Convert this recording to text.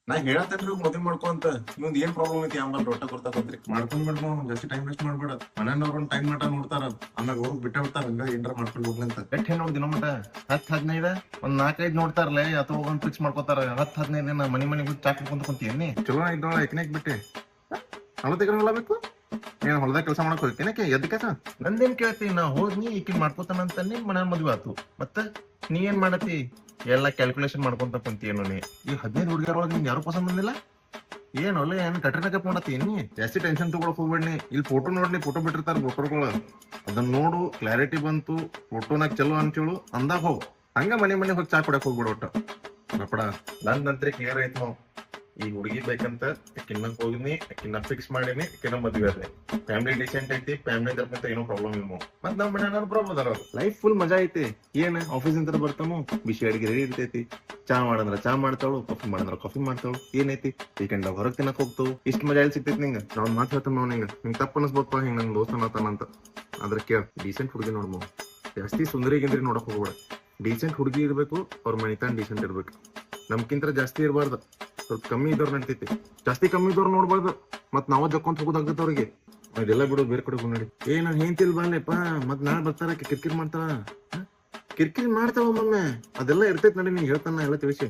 ನಾ ಹೇಳತ್ತೇನ್ರಿ ಮದ್ವೆ ಮಾಡ್ಕೊಂತ ನಿಮ್ದು ಏನ್ ಪ್ರಾಬ್ಲಮ್ ಐತಿ ಆಮೇಲೆ ರೊಟ್ಟ ಕೊಡ್ತಾಕಂತ್ರಿ ಮಾಡ್ಕೊಂಡ್ ಜಾಸ್ತಿ ಟೈಮ್ ವೇಸ್ಟ್ ಮಾಡ್ಬೇಡ ಮನೆಯವ್ರ ಟೈಮ್ ಮಟ ನೋಡ್ತಾರ ಆಮ್ಯಾಗ ಹೋಗಿ ಬಿಟ್ಟ ಬಿಡ್ತಾರ ಹಂಗ ಏನ್ರ ಮಾಡ್ಕೊಂಡು ಹೋಗ್ಲಂತ ಎಷ್ಟ್ ಹೆಣ್ಣು ದಿನ ಮಟ 10-15 ಒಂದ್ 4-5 ನೋಡ್ತಾರಲ್ಲ ಅಥವಾ ಹೋಗೊಂಡ್ ಫಿಕ್ಸ್ ಮಾಡ್ಕೋತಾರ 10-15 ದಿನ ಮನಿ ಚಾಕ್ ಕುಂತ ಕುಂತೀನಿ ಚಲೋ ಇದ್ದೋಳ ಎಕನೆಕ್ ಬಿಟ್ಟೆ ಹೊಲದಾಗ ಹೊಲಬೇಕು ಏನ್ ಹೊಲದಾಗ ಕೆಲಸ ಮಾಡಕ್ ಹೋಗ್ತೇನಕ್ಕೆ ಎದಕ್ಕೆ ನಂದೇನ್ ಕೇಳ್ತಿ ನಾ ಹೋದ್ನಿ ಈಕಿನ್ ಮಾಡ್ಕೋತಾನಂತಾನೆ ಮನ ಮದ್ವೆ ಆತು ಮತ್ತ ನೀ ಏನ್ ಮಾಡತಿ ಎಲ್ಲ ಕ್ಯಾಲ್ಕುಲೇಷನ್ ಮಾಡ್ಕೊಂತ ಕುಂತೀನೋ ನೀ ಈ 15 ಹುಡುಗಿಯರೊಳಗೆ ನಿಂಗೆ ಯಾರು ಪಸಂದ್ ಬಂದಿಲ್ಲ ಏನು ಅಲ್ಲ ಏನ್ ಕಟ್ರಿನಕ ಮಾಡತ್ತಿ ನೀ ಜಾಸ್ತಿ ಟೆನ್ಷನ್ ತಗೊಳಕ್ ಹೋಗ್ಬೇಡಿ ಇಲ್ಲಿ ಫೋಟೋ ನೋಡ್ಲಿ ಫೋಟೋ ಬಿಟ್ಟಿರ್ತಾರ ಫೋಟೋಗಳು ಅದನ್ನ ನೋಡು ಕ್ಲಾರಿಟಿ ಬಂತು ಫೋಟೋನಾಗ ಚಲೋ ಅಂತೇಳು ಅಂದಾಗ ಹೋಗ್ ಹಂಗ ಮನೆ ಹೋಗಿ ಚಾ ಕೊಡಕ್ ಹೋಗ್ಬಿಡು ಒಟ್ಟ ರಪಡ ನಂದಂತ್ರಿ ಕ್ಲಿಯರ್ ಆಯ್ತು ನಾವು ಈ ಹುಡುಗಿ ಬೇಕಂತ ಅಕ್ಕಿನ್ನ ಹೋಗಿನಿ ಅಕ್ಕಿನ್ನ ಫಿಕ್ಸ್ ಮಾಡೀನಿ ಅಕ್ಕಿನ್ನ ಮದ್ವೆ ಅದೇ ಫ್ಯಾಮಿಲಿ ಡಿಸೆಂಟ್ ಐತಿ ಫ್ಯಾಮಿಲಿ ಅಂತ ಏನೋ ಪ್ರಾಬ್ಲಮ್ ಇಲ್ಲ ಮತ್ ನಮ್ ಮನೆ ಪ್ರಾಬ್ಲಮ್ ಅದಾರ ಲೈಫ್ ಫುಲ್ ಮಜಾ ಐತಿ ಏನ್ ಆಫೀಸ್ ಅಂತ ಬರ್ತಾನು ಬಿಸಿ ಅಡಿಗೆ ರೆಡಿ ಇರ್ತೈತಿ ಚಾ ಮಾಡಂದ್ರ ಚಾ ಮಾಡ್ತಾಳು ಕಾಫಿ ಮಾಡಂದ್ರ ಕಾಫಿ ಮಾಡ್ತಾಳು ಏನೈತಿ ವೀಕೆಂಡ್ ಹೊರಗ್ ತಿನ್ನಕ್ ಹೋಗ್ತಾವು ಇಷ್ಟ ಮಜಾ ಎಲ್ಲಿ ಸಿಗ್ತೈತಿ ನಿಂಗ ನಾವ್ ಮಾತು ಹೇಳ್ತಾನ ನಾವ್ ನಿಂಗ್ ತಪ್ಪ ಅನ್ಸ್ಬೇಕಪ್ಪ ಹಿಂಗ್ ನನ್ ದೋಸ್ತ ಅನ್ನತಾನಂತ ಅದ್ರ ಕೇಳ ಡೀಸೆಂಟ್ ಹುಡುಗಿ ನೋಡ್ಮೋ ಜಾಸ್ತಿ ಸುಂದರಿಗಿಂದ್ರಿ ನೋಡಕ್ ಹೋಗ್ಬೇಡ ಡೀಸೆಂಟ್ ಹುಡುಗಿ ಇರ್ಬೇಕು ಅವ್ರ ಮನಿತಾನ್ ಡೀಸೆಂಟ್ ಇರ್ಬೇಕು ನಮ್ಕಿಂತ ಜಾಸ್ತಿ ಇರಬಾರ್ದು ಸ್ವಲ್ಪ ಕಮ್ಮಿ ಇದ್ದವ್ರು ನಡ್ತೈತಿ ಜಾಸ್ತಿ ಕಮ್ಮಿ ಇದ್ದವ್ರು ನೋಡ್ಬಾರ್ದು ಮತ್ ನಾವ ಜಕ್ಕೊಂತ ಹೋಗೋದಾಗತ್ತ ಅವ್ರಿಗೆ ಅದೆಲ್ಲ ಬಿಡು ಬೇರೆ ಕಡೆ ನೋಡಿ ನಾನ್ ಹೇಳ್ತಿಲ್ ಬಾಲ್ಯಪ್ಪ ಮತ್ ನಾಳೆ ಬರ್ತಾರ ಕಿರ್ಕಿರ್ ಮಾಡ್ತಾಳ ಕಿರ್ಕಿರಿ ಮಾಡ್ತಾವ ಒಮ್ಮೊಮ್ಮೆ ಅದೆಲ್ಲ ಇರ್ತೈತಿ ನೋಡಿ ನೀನ್ ಹೇಳ್ತಾನ ಎಲ್ಲ ತಿಳಿಸಿ